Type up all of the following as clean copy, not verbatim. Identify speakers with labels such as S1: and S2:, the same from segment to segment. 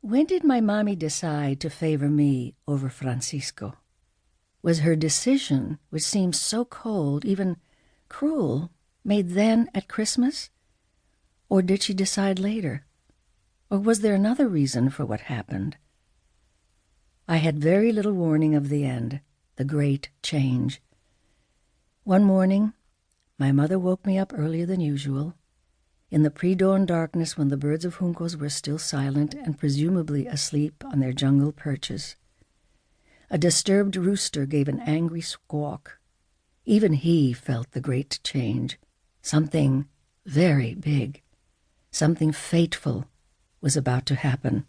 S1: When did my mommy decide to favor me over Francisco? Was her decision, which seems so cold, even cruel, made then at Christmas? Or did she decide later? Or was there another reason for what happened? I had very little warning of the end, the great change. One morning, my mother woke me up earlier than usual, in the pre-dawn darkness when the birds of juncos were still silent and presumably asleep on their jungle perches. A disturbed rooster gave an angry squawk. Even he felt the great change. Something very big, something fateful was about to happen.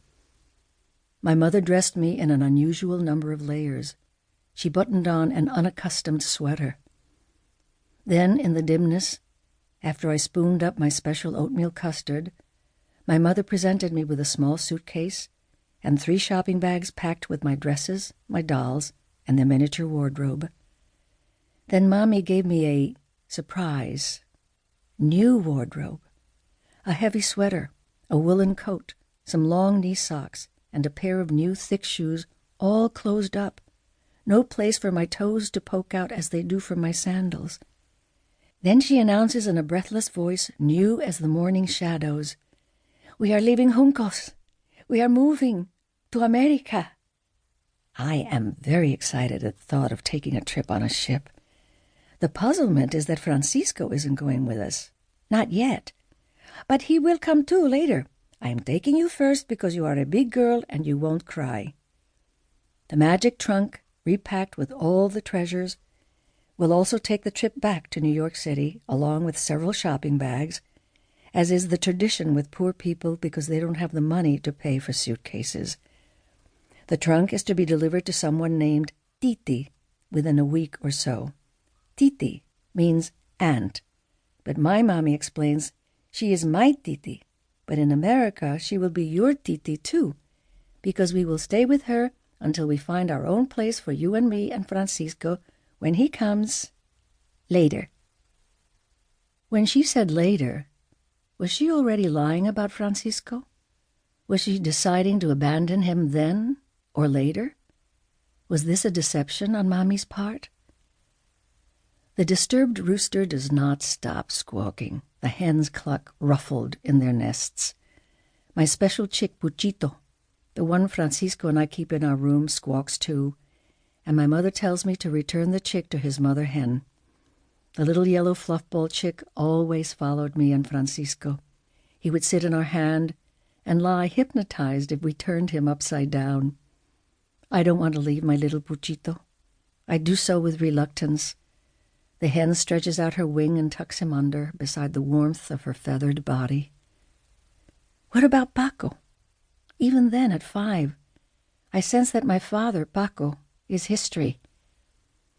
S1: My mother dressed me in an unusual number of layers. She buttoned on an unaccustomed sweater. Then, in the dimness, after I spooned up my special oatmeal custard, my mother presented me with a small suitcase and 3 shopping bags packed with my dresses, my dolls, and the miniature wardrobe. Then Mommy gave me a surprise, new wardrobe, a heavy sweater, a woolen coat, some long knee socks, and a pair of new thick shoes, all closed up, no place for my toes to poke out as they do from my sandals. Then she announces in a breathless voice, new as the morning shadows, "We are leaving Juncos. We are moving to America." I am very excited at the thought of taking a trip on a ship. The puzzlement is that Francisco isn't going with us. Not yet. But he will come too later. I am taking you first because you are a big girl and you won't cry. The magic trunk, repacked with all the treasures, will also take the trip back to New York City, along with several shopping bags, as is the tradition with poor people because they don't have the money to pay for suitcases. The trunk is to be delivered to someone named Titi within a week or so. Titi means aunt, but my mommy explains she is my Titi, but in America she will be your Titi too, because we will stay with her until we find our own place for you and me and Francisco when he comes later. When she said later, was she already lying about Francisco? Was she deciding to abandon him then or later? Was this a deception on Mommy's part? The disturbed rooster does not stop squawking. The hens cluck ruffled in their nests. My special chick Puchito, the one Francisco and I keep in our room, squawks too, and my mother tells me to return the chick to his mother hen. The little yellow fluffball chick always followed me and Francisco. He would sit in our hand and lie hypnotized if we turned him upside down. I don't want to leave my little Puchito. I do so with reluctance. The hen stretches out her wing and tucks him under beside the warmth of her feathered body. What about Paco? Even then, at 5, I sense that my father, Paco, is history,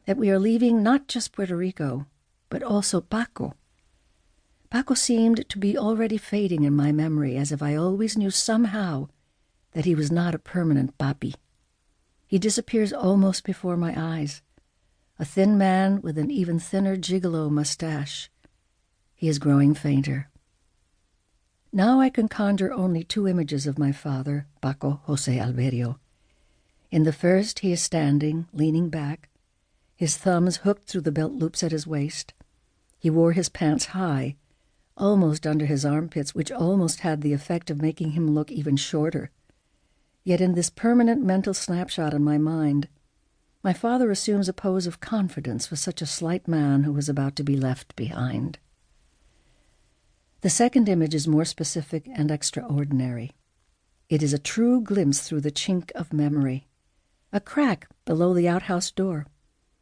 S1: that we are leaving not just Puerto Rico, but also Paco. Paco seemed to be already fading in my memory, as if I always knew somehow that he was not a permanent papi. He disappears almost before my eyes, a thin man with an even thinner gigolo mustache. He is growing fainter. Now I can conjure only 2 images of my father, Paco José Alverio. In the first, he is standing, leaning back, his thumbs hooked through the belt loops at his waist. He wore his pants high, almost under his armpits, which almost had the effect of making him look even shorter. Yet in this permanent mental snapshot in my mind, my father assumes a pose of confidence for such a slight man who was about to be left behind. The second image is more specific and extraordinary. It is a true glimpse through the chink of memory, a crack below the outhouse door.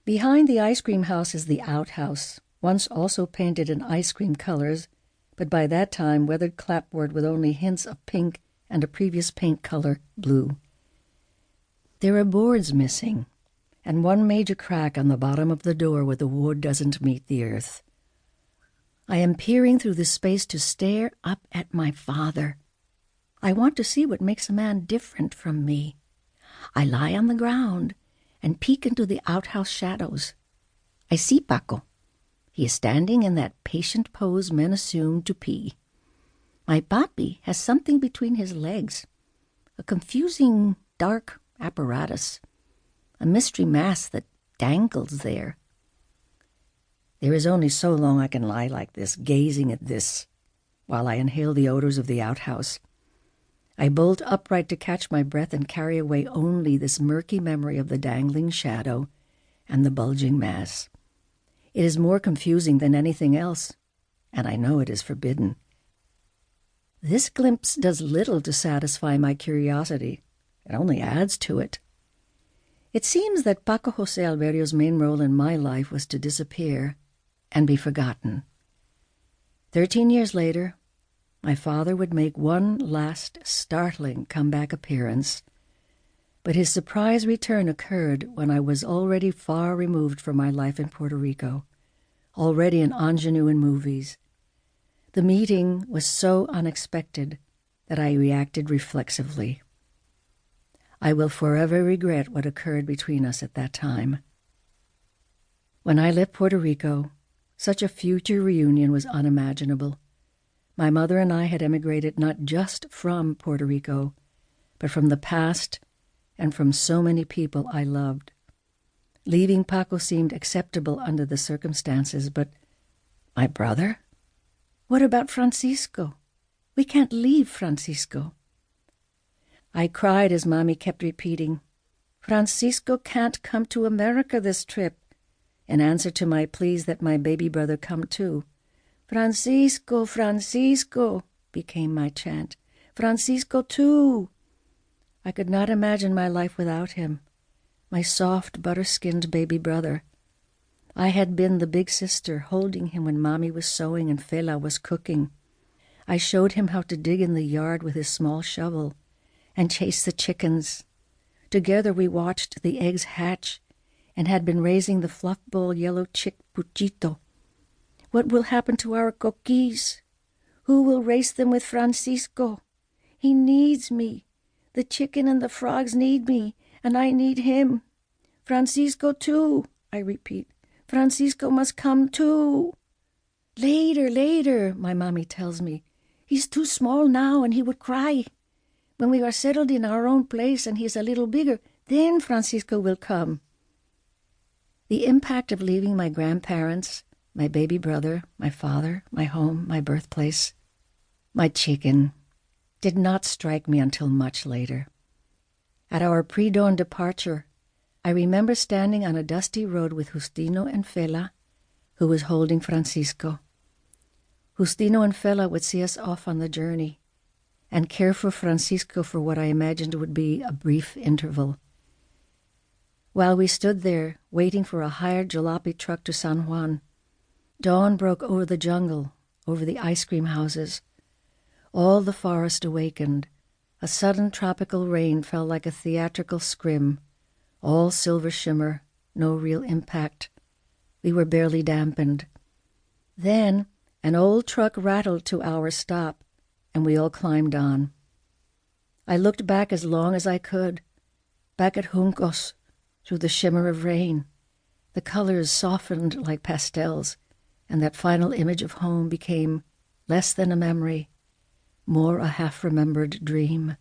S1: Behind the ice cream house is the outhouse, once also painted in ice cream colors, but by that time weathered clapboard with only hints of pink and a previous paint color, blue. There are boards missing, and one major crack on the bottom of the door where the wood doesn't meet the earth. I am peering through this space to stare up at my father. I want to see what makes a man different from me. I lie on the ground and peek into the outhouse shadows. I see Paco. He is standing in that patient pose men assume to pee. My papi has something between his legs, a confusing, dark apparatus, a mystery mass that dangles there. There is only so long I can lie like this, gazing at this, while I inhale the odors of the outhouse. I bolt upright to catch my breath and carry away only this murky memory of the dangling shadow and the bulging mass. It is more confusing than anything else, and I know it is forbidden. This glimpse does little to satisfy my curiosity. It only adds to it. It seems that Paco José Alverio's main role in my life was to disappear and be forgotten. 13 years later, my father would make one last startling comeback appearance, but his surprise return occurred when I was already far removed from my life in Puerto Rico, already an ingenue in movies. The meeting was so unexpected that I reacted reflexively. I will forever regret what occurred between us at that time. When I left Puerto Rico, such a future reunion was unimaginable. My mother and I had emigrated not just from Puerto Rico, but from the past and from so many people I loved. Leaving Paco seemed acceptable under the circumstances, but my brother? What about Francisco? We can't leave Francisco. I cried as Mommy kept repeating, "Francisco can't come to America this trip," in answer to my pleas that my baby brother come too. "Francisco, Francisco," became my chant. "Francisco too." I could not imagine my life without him, my soft, butter-skinned baby brother. I had been the big sister, holding him when Mommy was sewing and Fela was cooking. I showed him how to dig in the yard with his small shovel and chase the chickens. Together we watched the eggs hatch and had been raising the fluff-ball yellow chick Puchito. What will happen to our coquis? Who will race them with Francisco? He needs me. The chicken and the frogs need me, and I need him. Francisco too, I repeat. Francisco must come too. Later, my mommy tells me. He's too small now and he would cry. When we are settled in our own place and he's a little bigger, then Francisco will come. The impact of leaving my grandparents, my baby brother, my father, my home, my birthplace, my chicken, did not strike me until much later. At our pre-dawn departure, I remember standing on a dusty road with Justino and Fela, who was holding Francisco. Justino and Fela would see us off on the journey and care for Francisco for what I imagined would be a brief interval. While we stood there, waiting for a hired jalopy truck to San Juan, dawn broke over the jungle, over the ice cream houses. All the forest awakened. A sudden tropical rain fell like a theatrical scrim, all silver shimmer, no real impact. We were barely dampened. Then an old truck rattled to our stop, and we all climbed on. I looked back as long as I could, back at Juncos, through the shimmer of rain. The colors softened like pastels, and that final image of home became less than a memory, more a half-remembered dream.